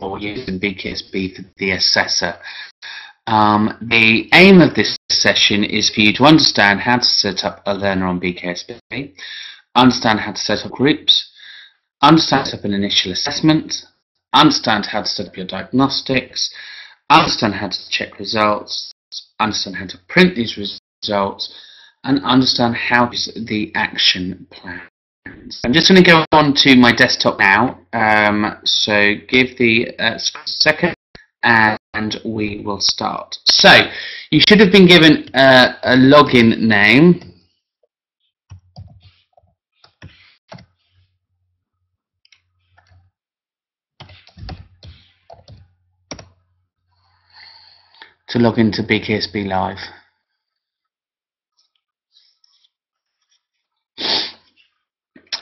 or using BKSB for the assessor. The aim of this session is for you to understand how to set up a learner on BKSB, understand how to set up groups, understand how to set up an initial assessment, understand how to set up your diagnostics, understand how to check results, understand how to print these results, and understand how to use the action plans. I'm just going to go on to my desktop now, so give the screen a second and we will start. So you should have been given a login name. To log into BKSB Live.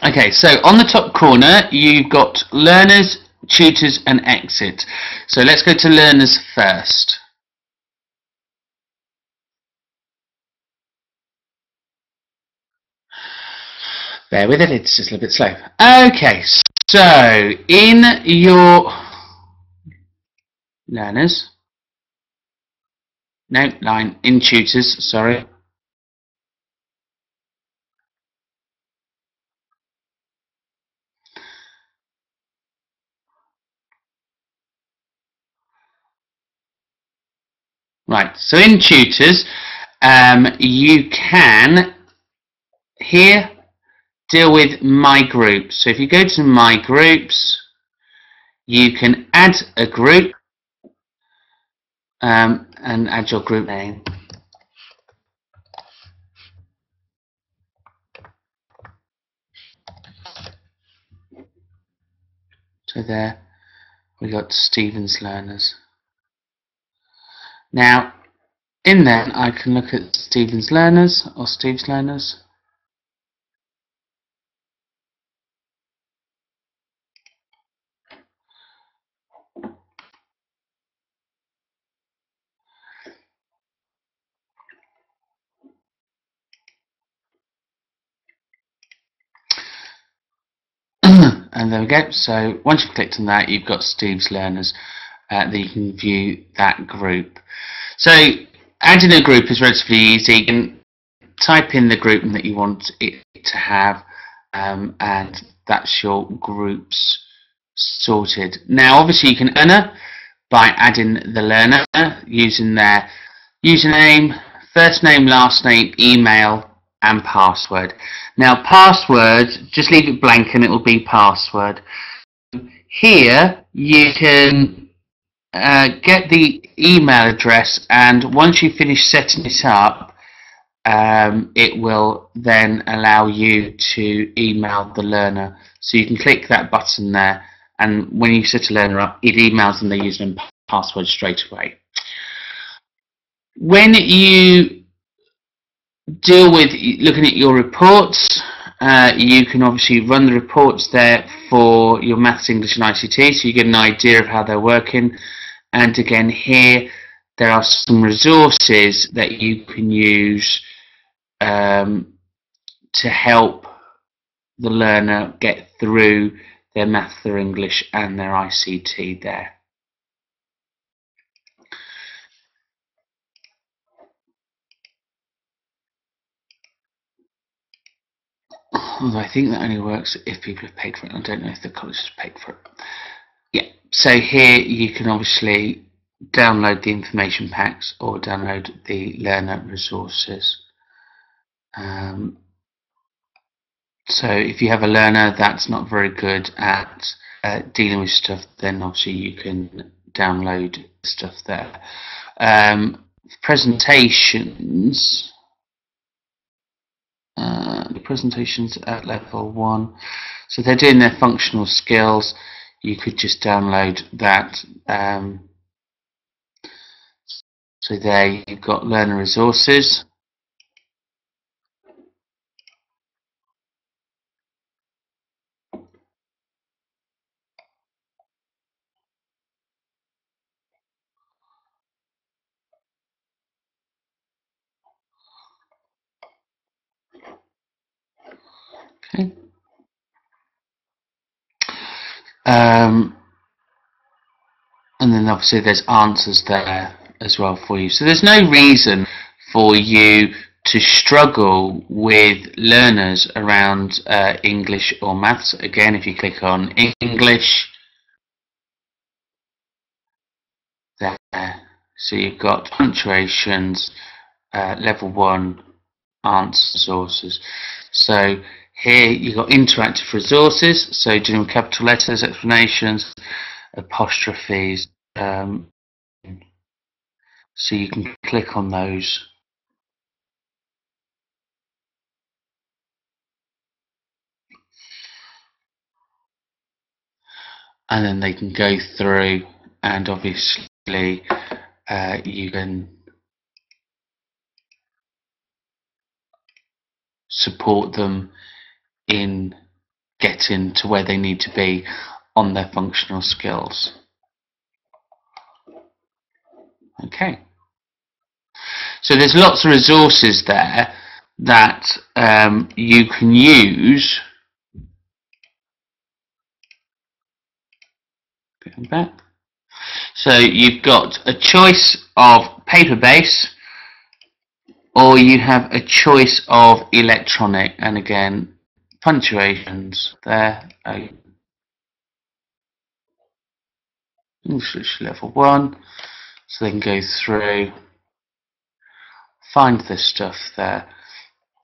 Okay, so on the top corner you've got learners, tutors and exit. So let's go to learners first. Bear with it, it's just a little bit slow. Okay, so in your learners, no, line, in tutors, sorry. Right, so in tutors, you can here deal with my groups. So if you go to my groups, you can add a group and add your group name. So there we got Stephen's learners. Now in there I can look at Stephen's learners or Steve's learners. And there we go. So once you've clicked on that, you've got Steve's learners that you can view that group. So adding a group is relatively easy. You can type in the group that you want it to have, and that's your groups sorted. Now obviously you can learner by adding the learner using their username, first name, last name, email and password. Now password, just leave it blank and it will be password. Here you can get the email address, and once you finish setting it up, it will then allow you to email the learner. So you can click that button there, and when you set a learner up, it emails them their username and password straight away. When you deal with looking at your reports, you can obviously run the reports there for your maths, English and ICT, so you get an idea of how they're working. And again here there are some resources that you can use to help the learner get through their maths, their English and their ICT there. Although I think that only works if people have paid for it. I don't know if the college has paid for it. Yeah, so here you can obviously download the information packs or download the learner resources. So if you have a learner that's not very good at dealing with stuff, then obviously you can download stuff there. Presentations. The presentations at level 1, so they're doing their functional skills. You could just download that. So there you've got learner resources. Okay. And then obviously there's answers there as well for you. So there's no reason for you to struggle with learners around English or maths. Again, if you click on English, there, so you've got punctuations, level 1, answer sources. So here you've got interactive resources, so doing capital letters, explanations, apostrophes, so you can click on those and then they can go through, and obviously you can support them in getting to where they need to be on their functional skills. Okay, so there's lots of resources there that you can use. Going back. So you've got a choice of paper-based, or you have a choice of electronic, and again punctuations there. English level 1, so they can go through, find the stuff there,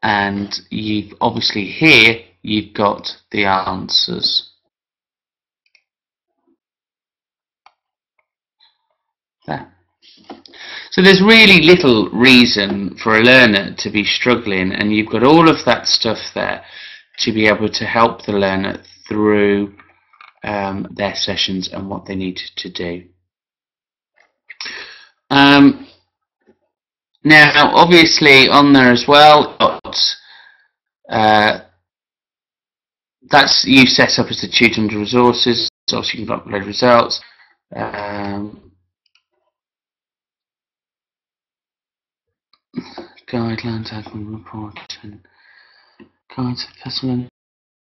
and you've obviously here you've got the answers there. So there's really little reason for a learner to be struggling, and you've got all of that stuff there to be able to help the learner through their sessions and what they need to do. Now obviously on there as well, that's you set up as the tutor under resources, so you can upload results. Guidelines, admin reporting, guides for personal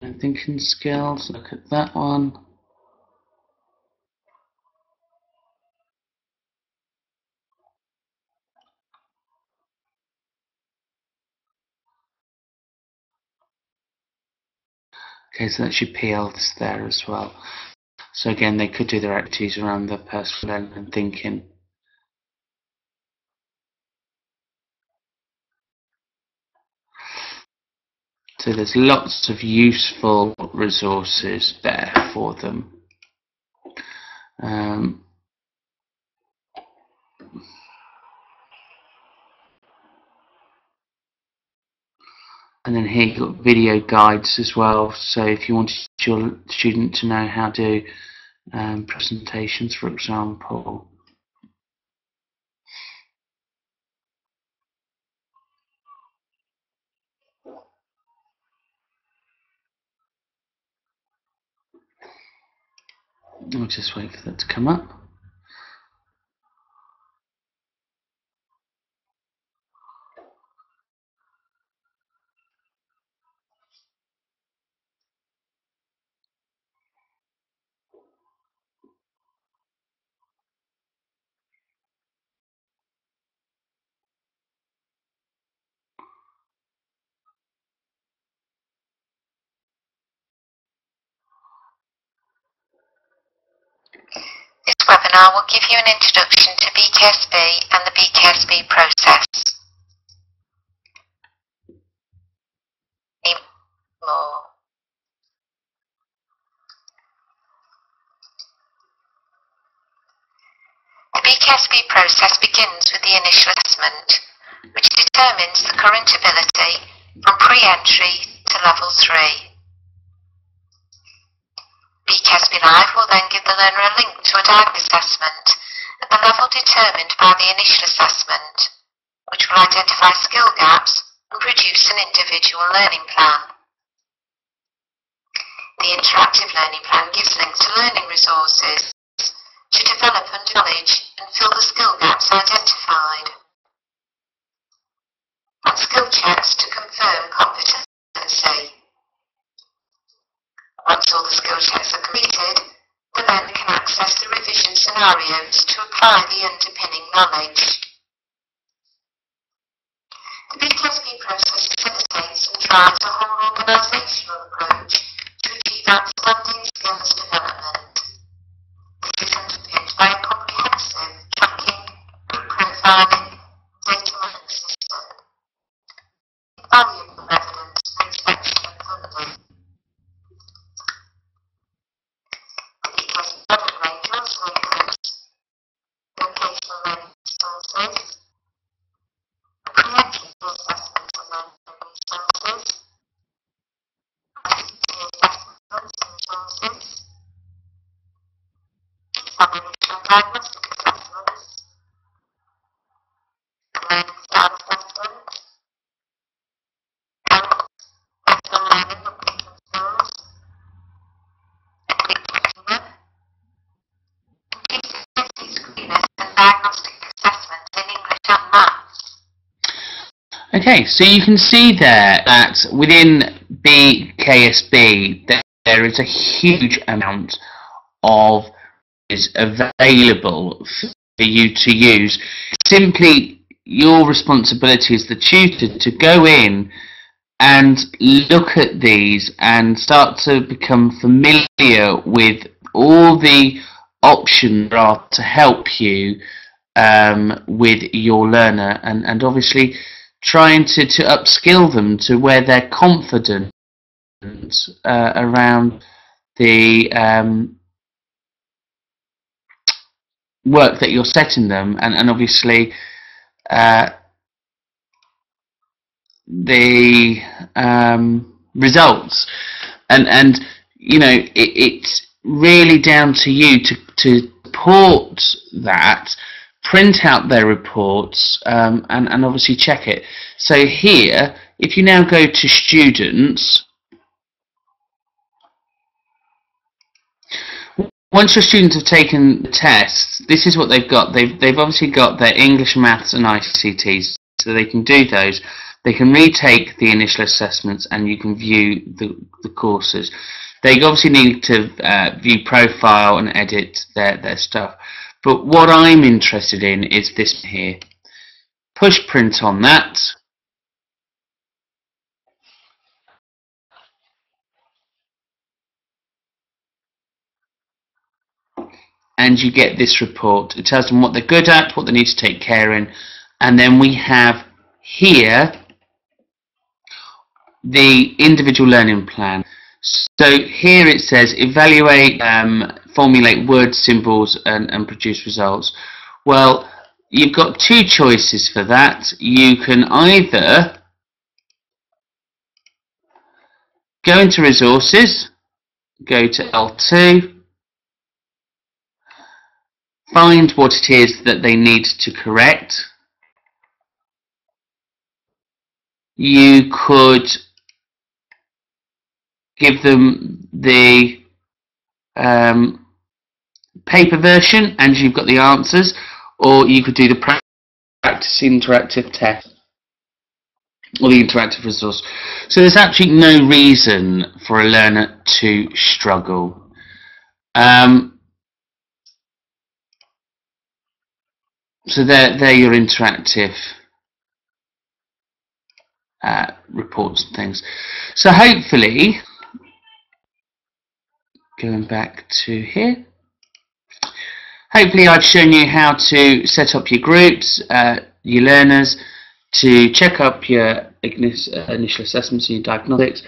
and thinking skills. Look at that one. Okay, so that's your PLs there as well. So again, they could do their activities around the personal learning and thinking. So there's lots of useful resources there for them. And then here you've got video guides as well. So if you wanted your student to know how to do presentations, for example. I'll just wait for that to come up. This webinar will give you an introduction to BKSB and the BKSB process. More. The BKSB process begins with the initial assessment, which determines the current ability from pre-entry to level 3. BKSB Live will then give the learner a link to a direct assessment at the level determined by the initial assessment, which will identify skill gaps and produce an individual learning plan. The interactive learning plan gives links to learning resources to develop knowledge and fill the skill gaps identified, and skill checks to confirm competency. Once all the skill checks are completed, the learner can access access the revision scenarios to apply the underpinning knowledge. The BKSB process facilitates and drives a whole organisational approach to achieve outstanding skills development. This is underpinned by a comprehensive tracking, group profiling, data management system. Valuable evidence makes excellent funding. The BKSB product range also includes vocational learning resources, pre-entry assessment and learning resources, ICT assessments and resources, examination diagnostic assessments, learning style assessment, health, personal learning and thinking skills, curriculum, GCSE screeners and diagnostic assessments in English and Maths. Okay, so you can see there that within BKSB there is a huge amount of is available for you to use. Simply your responsibility as the tutor to go in and look at these and start to become familiar with all the options there are to help you with your learner, and obviously trying to upskill them to where they're confident around the work that you're setting them, and obviously the results, and you know it's really down to you to support that, print out their reports, and obviously check it. So here, if you now go to students, once your students have taken the tests, this is what they've got. They've obviously got their English, Maths and ICTs, so they can do those. They can retake the initial assessments and you can view the courses. They obviously need to view profile and edit their stuff. But what I'm interested in is this here. Push print on that. And you get this report. It tells them what they're good at, what they need to take care in, and then we have here the individual learning plan. So here it says evaluate, formulate words, symbols, and produce results. Well, you've got two choices for that. You can either go into resources, go to L2, find what it is that they need to correct. You could give them the paper version and you've got the answers, or you could do the practice interactive test or the interactive resource. So there's absolutely no reason for a learner to struggle. So they're your interactive reports and things. So hopefully, going back to here, hopefully I've shown you how to set up your groups, your learners, to check up your initial assessments and your diagnostics.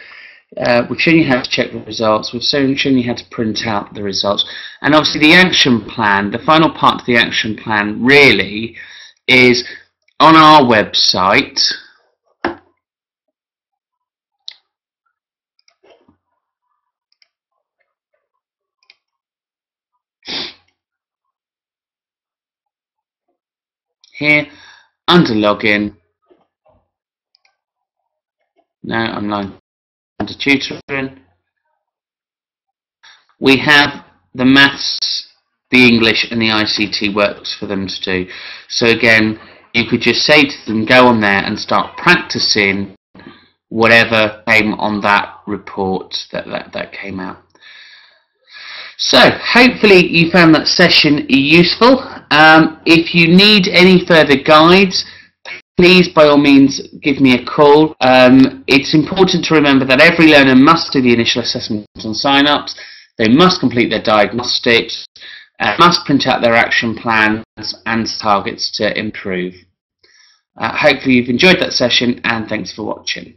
We've shown you how to check the results, we've shown you how to print out the results, and obviously the action plan, the final part of the action plan really is on our website. Here, under login, no, I'm not under tutoring, we have the maths, the English and the ICT works for them to do. So again, you could just say to them, go on there and start practicing whatever came on that report that came out. So hopefully you found that session useful. If you need any further guides, please by all means give me a call. It's important to remember that every learner must do the initial assessment on sign-ups. They must complete their diagnostics, must print out their action plans and targets to improve. Hopefully you've enjoyed that session, and thanks for watching.